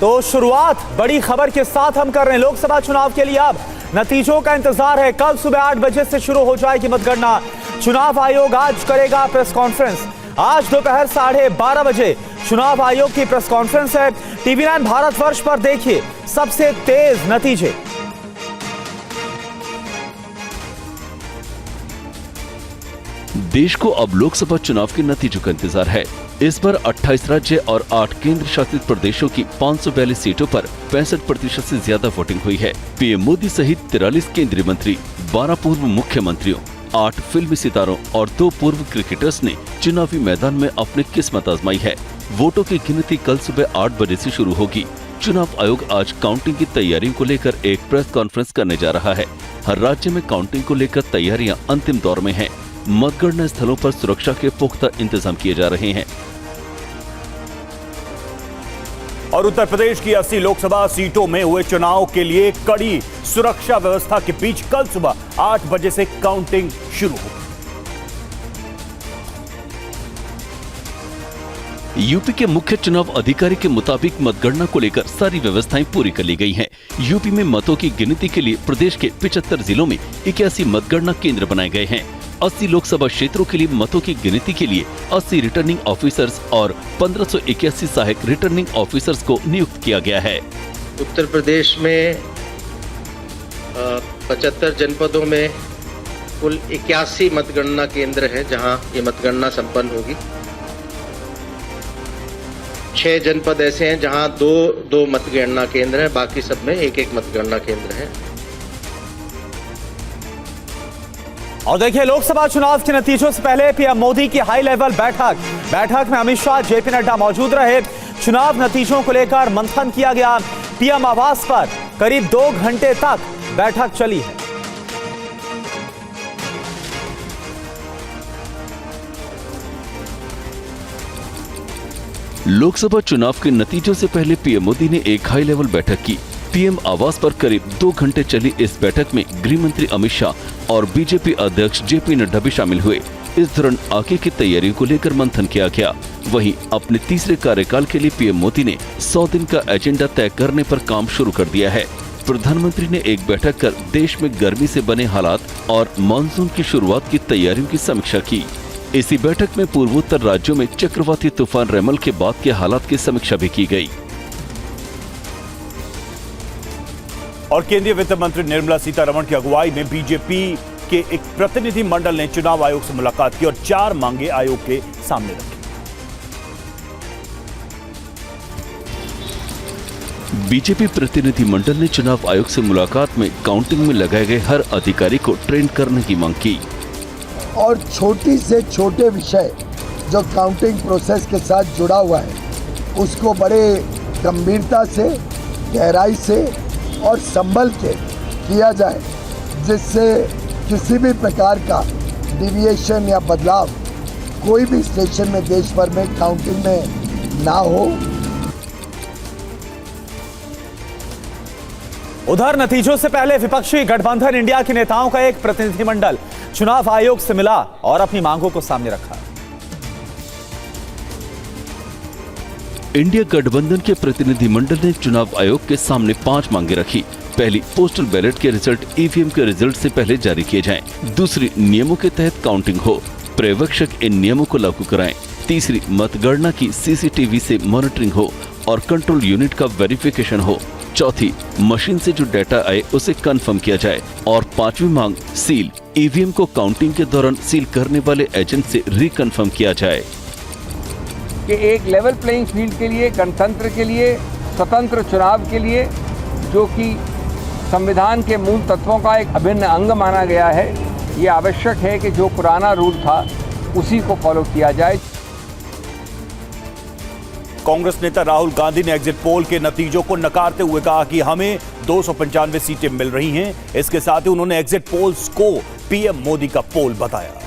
तो शुरुआत बड़ी खबर के साथ हम कर रहे हैं। लोकसभा चुनाव के लिए अब नतीजों का इंतजार है। कल सुबह 8 बजे से शुरू हो जाएगी मतगणना। चुनाव आयोग आज करेगा प्रेस कॉन्फ्रेंस। आज दोपहर 12:30 बजे चुनाव आयोग की प्रेस कॉन्फ्रेंस है। TV9 भारतवर्ष पर देखिए सबसे तेज नतीजे। देश को अब लोकसभा चुनाव के नतीजों का इंतजार है। इस बार 28 राज्य और 8 केंद्र शासित प्रदेशों की 542 सीटों पर 65% से ज्यादा वोटिंग हुई है। पीएम मोदी सहित 43 केंद्रीय मंत्री, 12 पूर्व मुख्यमंत्रियों, 8 फिल्मी सितारों और 2 पूर्व क्रिकेटर्स ने चुनावी मैदान में अपनी किस्मत आजमाई है। वोटों की गिनती कल सुबह 8 बजे से शुरू होगी। चुनाव आयोग आज काउंटिंग की तैयारियों को लेकर एक प्रेस कॉन्फ्रेंस करने जा रहा है। हर राज्य में काउंटिंग को लेकर तैयारियां अंतिम दौर में हैं। मतगणना स्थलों पर सुरक्षा के पुख्ता इंतजाम किए जा रहे हैं। और उत्तर प्रदेश की 80 लोकसभा सीटों में हुए चुनाव के लिए कड़ी सुरक्षा व्यवस्था के बीच कल सुबह 8 बजे से काउंटिंग शुरू होगी। यूपी के मुख्य चुनाव अधिकारी के मुताबिक मतगणना को लेकर सारी व्यवस्थाएं पूरी कर ली गई हैं। यूपी में मतों की गिनती के लिए प्रदेश के 75 जिलों में 81 मतगणना केंद्र बनाए गए हैं। 80 लोकसभा क्षेत्रों के लिए मतों की गिनती के लिए 80 रिटर्निंग ऑफिसर्स और 1581 सहायक रिटर्निंग ऑफिसर्स को नियुक्त किया गया है। उत्तर प्रदेश में 75 जनपदों में कुल 81 मतगणना केंद्र हैं जहां ये मतगणना संपन्न होगी। 6 जनपद ऐसे हैं जहां 2 मतगणना केंद्र हैं, बाकी सब में 1 मतगणना केंद्र है। और देखिए लोकसभा चुनाव के नतीजों से पहले पीएम मोदी की हाई लेवल बैठक में अमित शाह, जेपी नड्डा मौजूद रहे। चुनाव नतीजों को लेकर मंथन किया गया। पीएम आवास पर करीब 2 घंटे तक बैठक चली है। लोकसभा चुनाव के नतीजों से पहले पीएम मोदी ने एक हाई लेवल बैठक की। पीएम आवास पर करीब 2 घंटे चली इस बैठक में गृह मंत्री अमित शाह और बीजेपी अध्यक्ष जेपी नड्डा भी शामिल हुए। इस दौरान आगे की तैयारियों को लेकर मंथन किया गया। वहीं अपने तीसरे कार्यकाल के लिए पीएम मोदी ने 100 दिन का एजेंडा तय करने पर काम शुरू कर दिया है। प्रधानमंत्री ने एक बैठक कर देश में गर्मी से बने हालात और मानसून की शुरुआत की तैयारियों की समीक्षा की। इसी बैठक में पूर्वोत्तर राज्यों में चक्रवाती तूफान रेमल के बाद के हालात की समीक्षा भी की गई। और केंद्रीय वित्त मंत्री निर्मला सीतारमण की अगुवाई में बीजेपी के एक प्रतिनिधि मंडल ने चुनाव आयोग से मुलाकात की और 4 मांगे आयोग के सामने रखी। बीजेपी प्रतिनिधि मंडल ने चुनाव आयोग से मुलाकात में काउंटिंग में लगाए गए हर अधिकारी को ट्रेन करने की मांग की। और छोटी से छोटे विषय जो काउंटिंग प्रोसेस के साथ जुड़ा हुआ है उसको बड़े गंभीरता से, गहराई से और संभल के किया जाए, जिससे किसी भी प्रकार का डिविएशन या बदलाव कोई भी स्टेशन में देश भर में काउंटिंग में ना हो। उधर नतीजों से पहले विपक्षी गठबंधन इंडिया के नेताओं का एक प्रतिनिधिमंडल चुनाव आयोग से मिला और अपनी मांगों को सामने रखा। इंडिया गठबंधन के प्रतिनिधिमंडल ने चुनाव आयोग के सामने 5 मांगे रखी। पहली, पोस्टल बैलेट के रिजल्ट ईवीएम के रिजल्ट से पहले जारी किए जाएं। दूसरी, नियमों के तहत काउंटिंग हो, पर्यवेक्षक इन नियमों को लागू कराएं। तीसरी, मतगणना की सीसीटीवी से मॉनिटरिंग हो और कंट्रोल यूनिट का वेरिफिकेशन हो। चौथी, मशीन से जो डाटा आए उसे कंफर्म किया जाए। और 5वीं मांग, सील, ईवीएम को काउंटिंग के दौरान सील करने वाले एजेंट से रिकन्फर्म किया जाए। कि एक लेवल प्लेइंग फील्ड के लिए, गणतंत्र के लिए, स्वतंत्र चुनाव के लिए, जो कि संविधान के मूल तत्वों का एक अभिन्न अंग माना गया है, ये आवश्यक है कि जो पुराना रूल था उसी को फॉलो किया जाए। कांग्रेस नेता राहुल गांधी ने एग्जिट पोल के नतीजों को नकारते हुए कहा कि हमें 295 सीटें मिल रही हैं। इसके साथ ही उन्होंने एग्जिट पोल्स को पीएम मोदी का पोल बताया।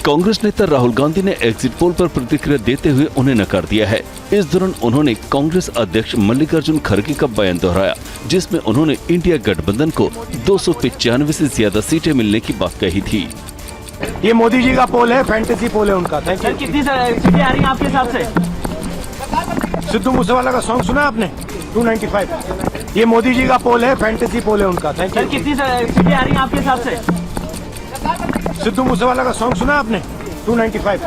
कांग्रेस नेता राहुल गांधी ने एग्जिट पोल पर प्रतिक्रिया देते हुए उन्हें नकार दिया है। इस दौरान उन्होंने कांग्रेस अध्यक्ष मल्लिकार्जुन खड़गे का बयान दोहराया, जिसमें उन्होंने इंडिया गठबंधन को 295 से ज्यादा सीटें मिलने की बात कही थी। ये मोदी जी का पोल है, फैंटेसी पोल है उनका। Thank you. कितनी सीटें आ रही हैं आपके हिसाब से? सिद्धू मूसेवाला का सॉन्ग सुना आपने? 295। ये मोदी जी का पोल है, फैंटेसी पोल है उनका। Thank you. कितनी सीटें आ रही हैं आपके हिसाब से? सिद्धू मूसेवाला का सॉन्ग सुना आपने? 295।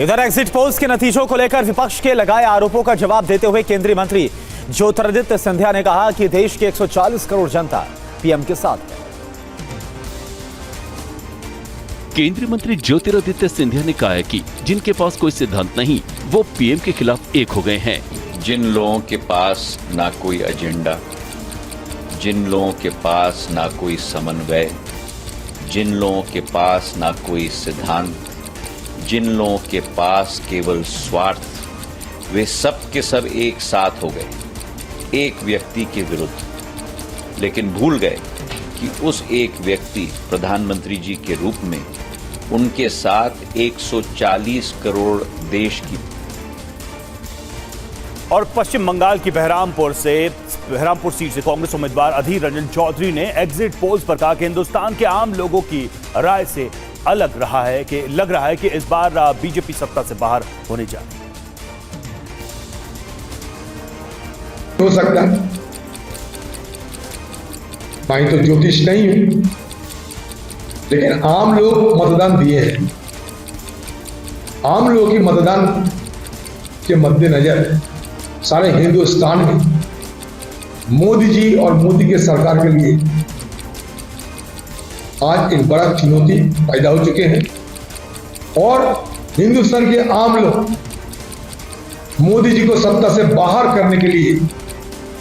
इधर एग्जिट पोल्स के नतीजों को लेकर विपक्ष के लगाए आरोपों का जवाब देते हुए केंद्रीय मंत्री ज्योतिरादित्य सिंधिया ने कहा कि देश की 140 करोड़ जनता पीएम के साथ है। केंद्रीय मंत्री ज्योतिरादित्य सिंधिया ने कहा है कि जिनके पास कोई सिद्धांत नहीं वो पीएम के खिलाफ एक हो गए हैं। जिन लोगों के पास ना कोई एजेंडा, जिन लोगों के पास ना कोई समन्वय, जिन लोगों के पास ना कोई सिद्धांत, जिन लोगों के पास केवल स्वार्थ, वे सब के सब एक साथ हो गए एक व्यक्ति के विरुद्ध, लेकिन भूल गए कि उस एक व्यक्ति प्रधानमंत्री जी के रूप में उनके साथ 140 करोड़ देश की। और पश्चिम बंगाल की बहरामपुर सीट से कांग्रेस उम्मीदवार अधीर रंजन चौधरी ने एग्जिट पोल्स पर कहा कि हिंदुस्तान के आम लोगों की राय से लग रहा है कि इस बार बीजेपी सत्ता से बाहर होने जा रही है। हो सकता है, मैं तो ज्योतिष नहीं हूं, लेकिन आम लोग मतदान दिए हैं। आम लोगों की मतदान के मद्देनजर सारे हिंदुस्तान में मोदी जी और मोदी के सरकार के लिए आज एक बड़ा चुनौती पैदा हो चुके हैं और हिंदुस्तान के आम लोग मोदी जी को सत्ता से बाहर करने के लिए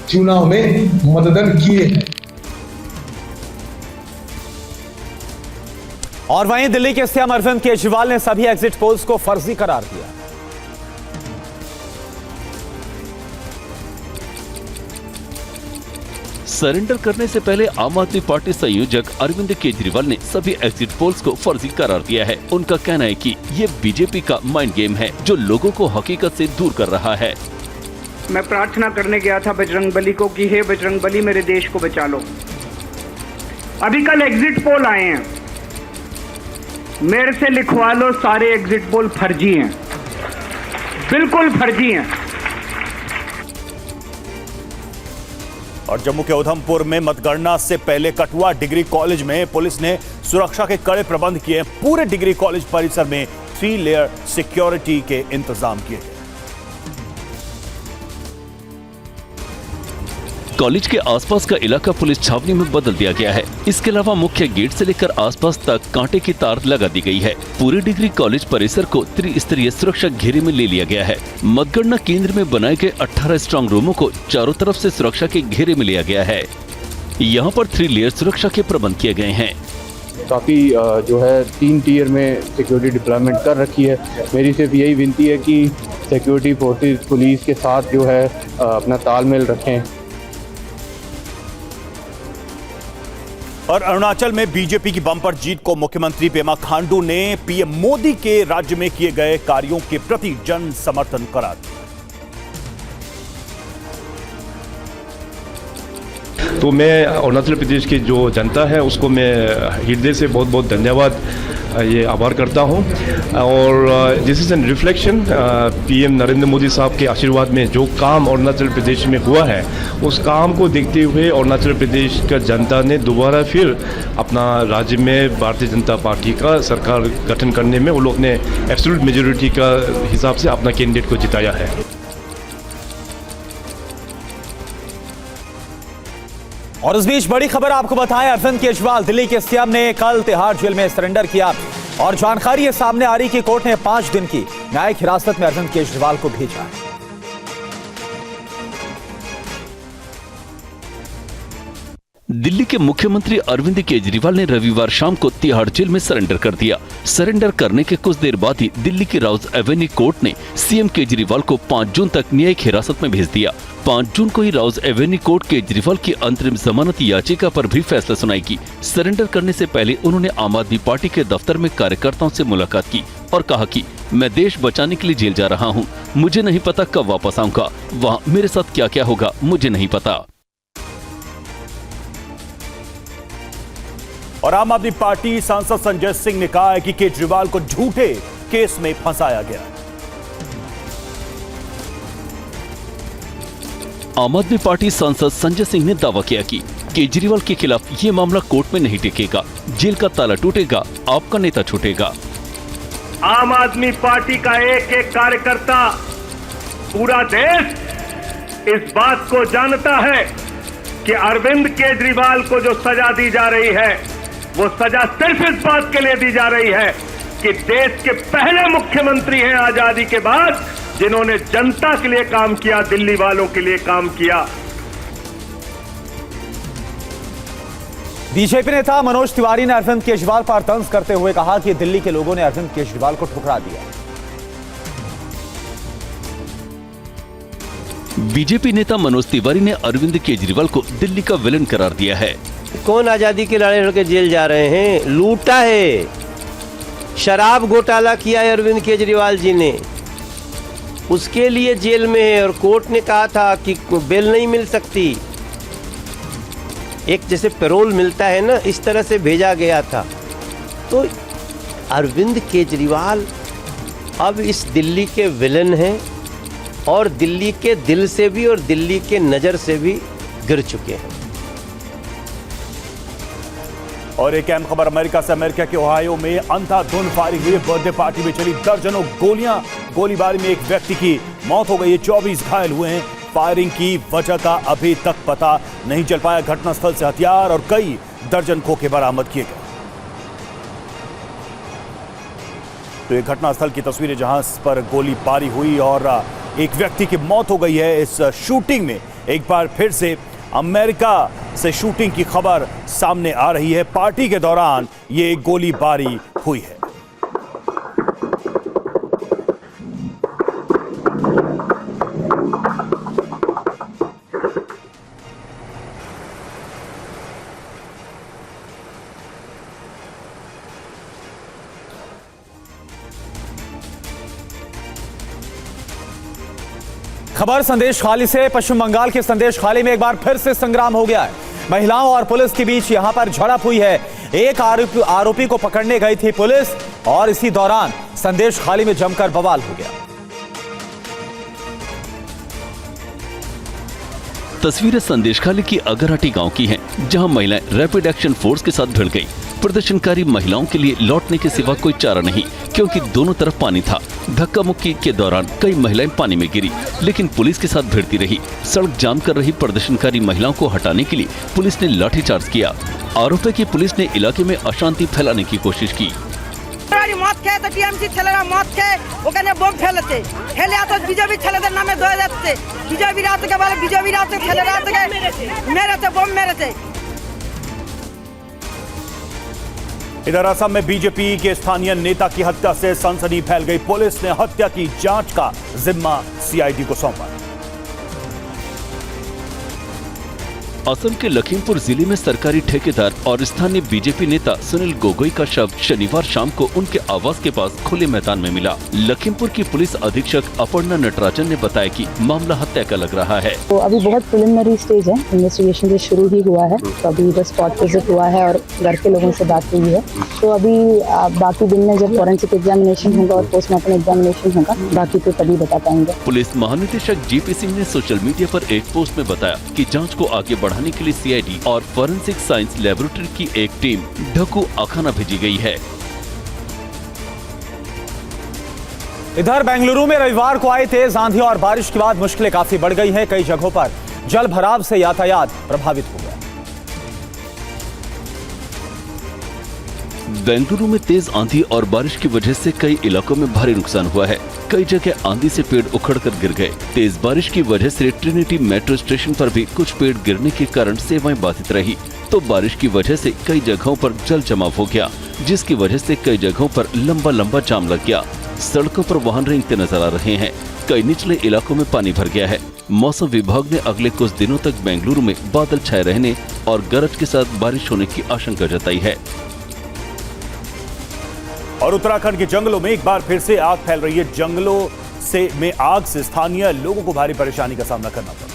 चुनाव में मतदान किए हैं। और वहीं दिल्ली के सीएम अरविंद केजरीवाल ने सभी एग्जिट पोल्स को फर्जी करार दिया। सरेंडर करने से पहले आम आदमी पार्टी संयोजक अरविंद केजरीवाल ने सभी एग्जिट पोल्स को फर्जी करार दिया है। उनका कहना है कि ये बीजेपी का माइंड गेम है जो लोगों को हकीकत से दूर कर रहा है। मैं प्रार्थना करने गया था बजरंगबली को कि हे बजरंगबली मेरे देश को बचा लो। अभी कल एग्जिट पोल आए हैं, मेरे से लिखवा लो, सारे एग्जिट पोल फर्जी हैं, बिल्कुल फर्जी हैं। और जम्मू के उधमपुर में मतगणना से पहले कठुआ डिग्री कॉलेज में पुलिस ने सुरक्षा के कड़े प्रबंध किए। पूरे डिग्री कॉलेज परिसर में 3 लेयर सिक्योरिटी के इंतजाम किए गए। कॉलेज के आसपास का इलाका पुलिस छावनी में बदल दिया गया है। इसके अलावा मुख्य गेट से लेकर आसपास तक कांटे की तार लगा दी गई है। पूरे डिग्री कॉलेज परिसर को त्रिस्तरीय सुरक्षा घेरे में ले लिया गया है। मतगणना केंद्र में बनाए गए 18 स्ट्रांग रूमों को चारों तरफ से सुरक्षा के घेरे में लिया गया है। यहाँ पर 3 लेयर सुरक्षा के प्रबंध किए गए हैं। काफ़ी जो है 3 टियर में सिक्योरिटी डिप्लॉयमेंट कर रखी है। मेरी सिर्फ यही विनती है कि सिक्योरिटी फोर्सेस पुलिस के साथ जो है अपना तालमेल रखें। और अरुणाचल में बीजेपी की बम्पर जीत को मुख्यमंत्री पेमा खांडू ने पीएम मोदी के राज्य में किए गए कार्यों के प्रति जन समर्थन करार दिया। तो मैं अरुणाचल प्रदेश की जो जनता है उसको मैं हृदय से बहुत बहुत धन्यवाद ये आभार करता हूँ। और this is an reflection PM Narendra Modi साहब के आशीर्वाद में जो काम अरुणाचल प्रदेश में हुआ है उस काम को देखते हुए अरुणाचल प्रदेश का जनता ने दोबारा फिर अपना राज्य में भारतीय जनता पार्टी का सरकार गठन करने में वो लोग ने एब्सोल्यूट मेजॉरिटी का हिसाब से अपना कैंडिडेट को जिताया है। और इस बीच बड़ी खबर आपको बताएं, अरविंद केजरीवाल दिल्ली के सीएम ने कल तिहाड़ जेल में सरेंडर किया और जानकारी ये सामने आ रही कि कोर्ट ने 5 दिन की न्यायिक हिरासत में अरविंद केजरीवाल को भेजा है। दिल्ली के मुख्यमंत्री अरविंद केजरीवाल ने रविवार शाम को तिहाड़ जेल में सरेंडर कर दिया। सरेंडर करने के कुछ देर बाद ही दिल्ली की राउज एवेन्यू कोर्ट ने सीएम केजरीवाल को 5 जून तक न्यायिक हिरासत में भेज दिया। 5 जून को ही राउज एवेन्यू कोर्ट केजरीवाल की अंतरिम जमानत याचिका पर भी फैसला सुनाएगी। सरेंडर करने से पहले उन्होंने आम आदमी पार्टी के दफ्तर में कार्यकर्ताओं से मुलाकात की और कहा कि मैं देश बचाने के लिए जेल जा रहा हूँ, मुझे नहीं पता कब वापस आऊंगा, वहाँ मेरे साथ क्या क्या होगा मुझे नहीं पता। और आम आदमी पार्टी सांसद संजय सिंह ने कहा है कि केजरीवाल को झूठे केस में फंसाया गया है। आम आदमी पार्टी सांसद संजय सिंह ने दावा किया कि केजरीवाल के खिलाफ ये मामला कोर्ट में नहीं टिकेगा, जेल का ताला टूटेगा, आपका नेता छूटेगा। आम आदमी पार्टी का एक एक कार्यकर्ता, पूरा देश इस बात को जानता है कि अरविंद केजरीवाल को जो सजा दी जा रही है वो सजा सिर्फ इस बात के लिए दी जा रही है कि देश के पहले मुख्यमंत्री हैं आजादी के बाद जिन्होंने जनता के लिए काम किया, दिल्ली वालों के लिए काम किया। बीजेपी नेता मनोज तिवारी ने अरविंद केजरीवाल पर तंज करते हुए कहा कि दिल्ली के लोगों ने अरविंद केजरीवाल को ठुकरा दिया। बीजेपी नेता मनोज तिवारी ने अरविंद केजरीवाल को दिल्ली का विलन करार दिया है। कौन आजादी के लड़ाई लड़के जेल जा रहे हैं? लूटा है, शराब घोटाला किया है अरविंद केजरीवाल जी ने, उसके लिए जेल में है और कोर्ट ने कहा था कि बेल नहीं मिल सकती। एक जैसे पैरोल मिलता है ना, इस तरह से भेजा गया था। तो अरविंद केजरीवाल अब इस दिल्ली के विलन हैं और दिल्ली के दिल से भी और दिल्ली के नज़र से भी गिर चुके हैं। और एक अहम खबर अमेरिका से। अमेरिका के ओहायो में अंधाधुंध फायरिंग हुई। बर्थडे पार्टी में चली दर्जनों गोलियां। गोलीबारी में एक व्यक्ति की मौत हो गई है, 24 घायल हुए हैं। फायरिंग की वजह का अभी तक पता नहीं चल पाया। घटनास्थल से हथियार और कई दर्जन खोखे बरामद किए गए। तो ये घटनास्थल की तस्वीरें जहां पर गोलीबारी हुई और एक व्यक्ति की मौत हो गई है। इस शूटिंग में एक बार फिर से अमेरिका से शूटिंग की खबर सामने आ रही है। पार्टी के दौरान ये गोलीबारी हुई है। खबर संदेश खाली से। पश्चिम बंगाल के संदेश खाली में एक बार फिर से संग्राम हो गया है। महिलाओं और पुलिस के बीच यहां पर झड़प हुई है। एक आरोपी को पकड़ने गई थी पुलिस और इसी दौरान संदेश खाली में जमकर बवाल हो गया। तस्वीरें संदेश खाली की अगरहटी गांव की हैं, जहां महिलाएं रैपिड एक्शन फोर्स के साथ भिड़ गई। प्रदर्शनकारी महिलाओं के लिए लौटने के सिवा कोई चारा नहीं, क्योंकि दोनों तरफ पानी था। धक्का मुक्की के दौरान कई महिलाएं पानी में गिरी, लेकिन पुलिस के साथ भिड़ती रही। सड़क जाम कर रही प्रदर्शनकारी महिलाओं को हटाने के लिए पुलिस ने लाठीचार्ज किया। आरोप है कि पुलिस ने इलाके में अशांति फैलाने की कोशिश की। মদ খেয়ে তো টিএমসি ছেলেরা মদ খেয়ে ওখানে বোম ফেলেছে, ফেলে এত বিজেপি ছেলেদের নামে ধরে যাচ্ছে। বিজেপিরা থেকে বলে বিজেপিরা থেকে ছেলেরা থেকে মেরেছে, বোম মেরেছে। इधर असम में बीजेपी के स्थानीय नेता की हत्या से सनसनी फैल गई। पुलिस ने हत्या की जांच का जिम्मा सीआईडी को सौंपा। असम के लखीमपुर जिले में सरकारी ठेकेदार और स्थानीय बीजेपी नेता सुनील गोगोई का शव शनिवार शाम को उनके आवास के पास खुले मैदान में मिला। लखीमपुर की पुलिस अधीक्षक अपर्णा नटराजन ने बताया कि मामला हत्या का लग रहा है। तो अभी बहुत प्रिलिमिनरी स्टेज है, इन्वेस्टिगेशन जो शुरू ही हुआ है। तो अभी बस स्पॉट विजिट हुआ है और घर के लोगों से बात हुई है। तो अभी बाकी दिन में जब फॉरेंसिक एग्जामिनेशन होगा और पोस्टमार्टम एग्जामिनेशन होगा, बाकी तो तभी बता पाएंगे। पुलिस महानिदेशक जीपी सिंह ने सोशल मीडिया पर एक पोस्ट में बताया कि जांच को आगे बढ़ाने के लिए सीआईडी और फॉरेंसिक साइंस लेबोरेटरी की एक टीम ढकू अखाना भेजी गई है। इधर बेंगलुरु में रविवार को आई तेज आंधी और बारिश के बाद मुश्किलें काफी बढ़ गई हैं। कई जगहों पर जल भराव से यातायात प्रभावित हो गया। बेंगलुरु में तेज आंधी और बारिश की वजह से कई इलाकों में भारी नुकसान हुआ है। कई जगह आंधी से पेड़ उखड़कर गिर गए। तेज बारिश की वजह से ट्रिनिटी मेट्रो स्टेशन पर भी कुछ पेड़ गिरने के कारण सेवाएं बाधित रही। तो बारिश की वजह से कई जगहों पर जल जमाव हो गया, जिसकी वजह से कई जगहों पर लंबा जाम लग गया। सड़कों पर वाहन रेंगते नजर आ रहे हैं। कई निचले इलाकों में पानी भर गया है। मौसम विभाग ने अगले कुछ दिनों तक बेंगलुरु में बादल छाए रहने और गरज के साथ बारिश होने की आशंका जताई है। और उत्तराखंड के जंगलों में एक बार फिर से आग फैल रही है। जंगलों में आग से स्थानीय लोगों को भारी परेशानी का सामना करना पड़ा।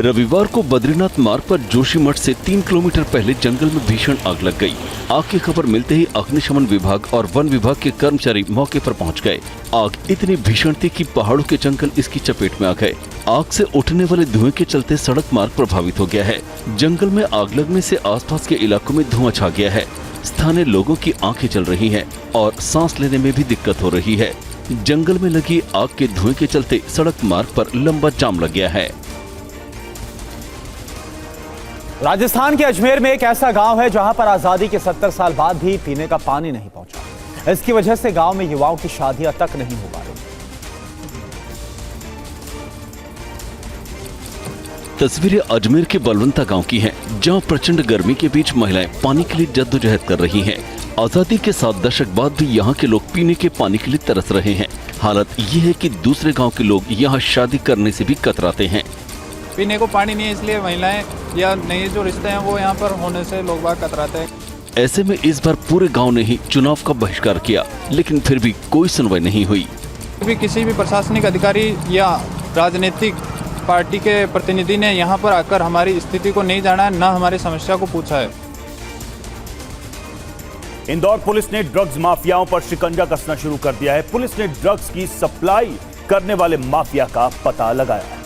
रविवार को बद्रीनाथ मार्ग पर जोशीमठ से 3 किलोमीटर पहले जंगल में भीषण आग लग गई। आग की खबर मिलते ही अग्निशमन विभाग और वन विभाग के कर्मचारी मौके पर पहुंच गए। आग इतनी भीषण थी कि पहाड़ों के जंगल इसकी चपेट में आ गए। आग से उठने वाले धुएं के चलते सड़क मार्ग प्रभावित हो गया है। जंगल में आग लगने से आसपास के इलाकों में धुआं छा गया है। स्थानीय लोगों की आंखें जल रही हैं और सांस लेने में भी दिक्कत हो रही है। जंगल में लगी आग के धुएं के चलते सड़क मार्ग पर लंबा जाम लग गया है। राजस्थान के अजमेर में एक ऐसा गांव है जहां पर आजादी के 70 साल बाद भी पीने का पानी नहीं पहुंचा। इसकी वजह से गांव में युवाओं की शादियां तक नहीं हो पा रही। तस्वीरें अजमेर के बलवंता गांव की हैं, जहां प्रचंड गर्मी के बीच महिलाएं पानी के लिए जद्दोजहद कर रही हैं। आजादी के 7 दशक बाद भी यहां के लोग पीने के पानी के लिए तरस रहे हैं। हालत ये है कि दूसरे गांव के लोग यहां शादी करने से भी कतराते हैं। पीने को पानी नहीं है, इसलिए महिलाएं या नए जो रिश्ते हैं वो यहाँ पर होने से लोग बाग कतराते हैं। ऐसे में इस बार पूरे गांव ने ही चुनाव का बहिष्कार किया, लेकिन फिर भी कोई सुनवाई नहीं हुई। किसी भी प्रशासनिक अधिकारी या राजनीतिक पार्टी के प्रतिनिधि ने यहाँ पर आकर हमारी स्थिति को नहीं जाना है, न हमारी समस्या को पूछा है। इंदौर पुलिस ने ड्रग्स माफियाओं पर शिकंजा कसना शुरू कर दिया है। पुलिस ने ड्रग्स की सप्लाई करने वाले माफिया का पता लगाया है।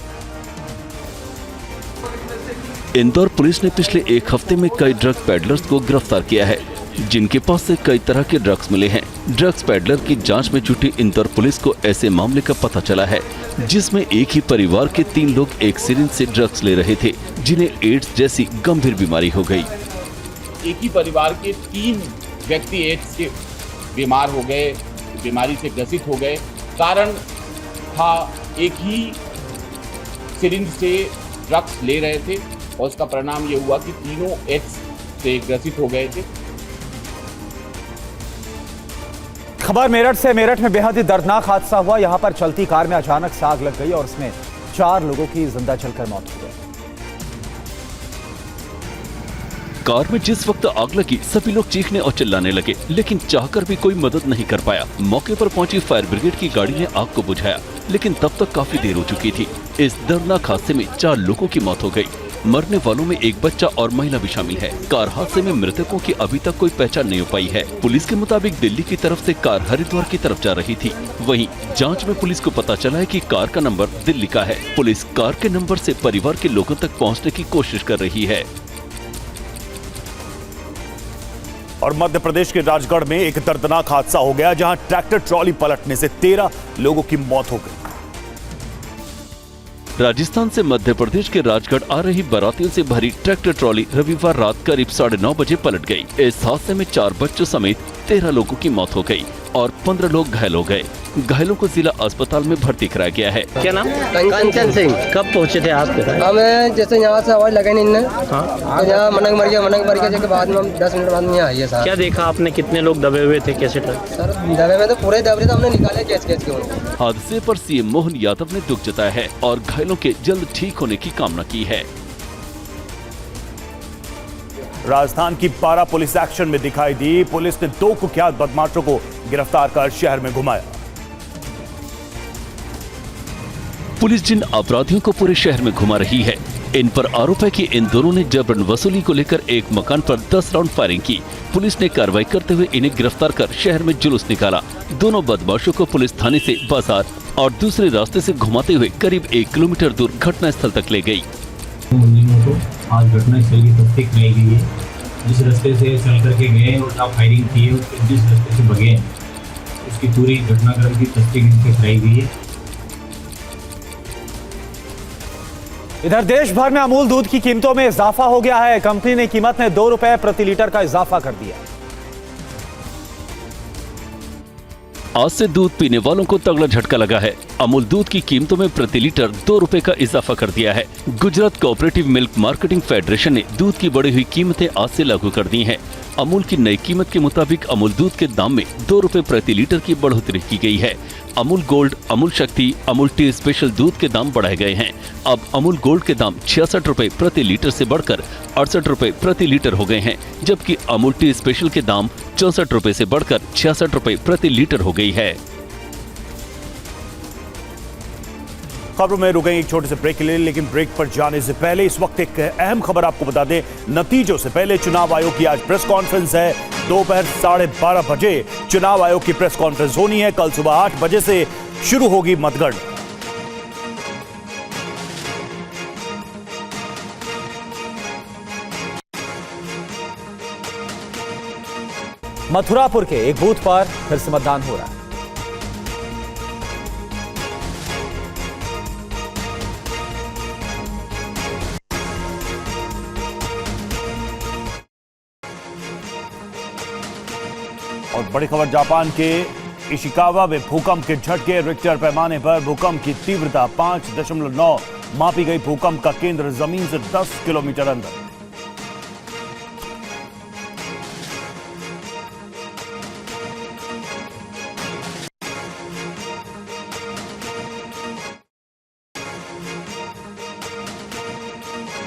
इंदौर पुलिस ने पिछले 1 हफ्ते में कई ड्रग पेडलर्स को गिरफ्तार किया है, जिनके पास से कई तरह के ड्रग्स मिले हैं। ड्रग्स पेडलर की जांच में जुटी इंदौर पुलिस को ऐसे मामले का पता चला है जिसमें एक ही परिवार के 3 लोग एक सिरिंज से ड्रग्स ले रहे थे, जिन्हें एड्स जैसी गंभीर बीमारी हो गई। एक ही परिवार के 3 व्यक्ति एड्स के बीमार हो गए, बीमारी से ग्रसित हो गए। कारण था एक ही सिरिंज से ड्रग्स ले रहे थे और उसका परिणाम ये हुआ कि तीनों एड्स से ग्रसित हो गए थे। खबर मेरठ से। मेरठ में बेहद ही दर्दनाक हादसा हुआ। यहां पर चलती कार में अचानक से आग लग गई और उसमें 4 लोगों की जिंदा जलकर मौत हो गई। कार में जिस वक्त आग लगी सभी लोग चीखने और चिल्लाने लगे, लेकिन चाहकर भी कोई मदद नहीं कर पाया। मौके पर पहुंची फायर ब्रिगेड की गाड़ी ने आग को बुझाया, लेकिन तब तक काफी देर हो चुकी थी। इस दर्दनाक हादसे में 4 लोगों की मौत हो गई। मरने वालों में एक बच्चा और महिला भी शामिल है। कार हादसे में मृतकों की अभी तक कोई पहचान नहीं हो पाई है। पुलिस के मुताबिक दिल्ली की तरफ से कार हरिद्वार की तरफ जा रही थी। वहीं जांच में पुलिस को पता चला है कि कार का नंबर दिल्ली का है। पुलिस कार के नंबर से परिवार के लोगों तक पहुंचने की कोशिश कर रही है। और मध्य प्रदेश के राजगढ़ में एक दर्दनाक हादसा हो गया, जहां ट्रैक्टर ट्रॉली पलटने से 13 लोगों की मौत हो गई। राजस्थान से मध्य प्रदेश के राजगढ़ आ रही बारातियों से भरी ट्रैक्टर ट्रॉली रविवार रात करीब 9:30 बजे पलट गई। इस हादसे में 4 बच्चों समेत 13 लोगों की मौत हो गई और 15 लोग घायल हो गए। घायलों को जिला अस्पताल में भर्ती कराया गया है। क्या नाम? कंचन सिंह। कब पहुंचे थे आप? हमें जैसे यहाँ से आवाज लगे नहीं तो यहाँ मनक मर गया के बाद में हम 10 मिनट बाद में यहाँ आइए। क्या देखा आपने? कितने लोग दबे हुए थे? कैसे सर दबे में तो पूरे दबे थे, हमने निकाले कैच के। हादसे पर सीएम मोहन यादव ने दुख जताया है और घायलों के जल्द ठीक होने की कामना की है। राजस्थान की पारा पुलिस एक्शन में दिखाई दी। पुलिस ने 2 कुख्यात बदमाशों को गिरफ्तार कर शहर में घुमाया। पुलिस जिन अपराधियों को पूरे शहर में घुमा रही है, इन पर आरोप है कि इन दोनों ने जबरन वसूली को लेकर एक मकान पर 10 राउंड फायरिंग की। पुलिस ने कार्रवाई करते हुए इन्हें गिरफ्तार कर शहर में जुलूस निकाला। दोनों बदमाशों को पुलिस थाने से बाजार और दूसरे रास्ते से घुमाते हुए करीब 1 किलोमीटर दूर घटना स्थल तक ले गई। आज घटना स्थल की तस्दीक कराई गई है। जिस रास्ते से चल करके गए और जहाँ फायरिंग की है, जिस रास्ते से भगे उसकी पूरी घटनाक्रम की तस्दीक कराई गई है। इधर देश भर में अमूल दूध की कीमतों में इजाफा हो गया है। कंपनी ने कीमत में 2 रुपए प्रति लीटर का इजाफा कर दिया। आज से दूध पीने वालों को तगड़ा झटका लगा है। अमूल दूध की कीमतों में प्रति लीटर 2 रुपए का इजाफा कर दिया है। Gujarat cooperative milk marketing federation ने दूध की बढ़ी हुई कीमतें आज से लागू कर दी हैं। अमूल की नई कीमत के मुताबिक अमूल दूध के दाम में 2 रुपए प्रति लीटर की बढ़ोतरी की गई है। अमूल गोल्ड, अमूल शक्ति, अमूल टी स्पेशल दूध के दाम बढ़ाए गए हैं। अब अमूल गोल्ड के दाम 66 रुपए प्रति लीटर से बढ़कर 68 रुपए प्रति लीटर हो गए हैं, जबकि अमूल टी स्पेशल के दाम 64 रुपए से बढ़कर 66 रुपए प्रति लीटर हो गई है। खबरों में रुकेंगे एक छोटे से ब्रेक के लिए, लेकिन ब्रेक पर जाने से पहले इस वक्त एक अहम खबर आपको बता दें। नतीजों से पहले चुनाव आयोग की आज प्रेस कॉन्फ्रेंस है। दोपहर 12:30 बजे चुनाव आयोग की प्रेस कॉन्फ्रेंस होनी है। कल सुबह 8 बजे से शुरू होगी मतगणना। मथुरापुर के एक बूथ पर फिर से मतदान हो रहा है। और बड़ी खबर, जापान के इशिकावा में भूकंप के झटके। रिक्टर पैमाने पर भूकंप की तीव्रता 5.9 मापी गई। भूकंप का केंद्र जमीन से 10 किलोमीटर अंदर।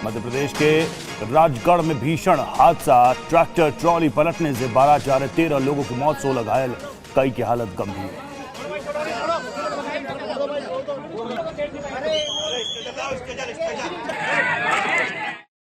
मध्य प्रदेश के राजगढ़ में भीषण हादसा। ट्रैक्टर ट्रॉली पलटने से 12 जा रहे 13 लोगों की मौत, 16 घायल, कई की हालत गंभीर।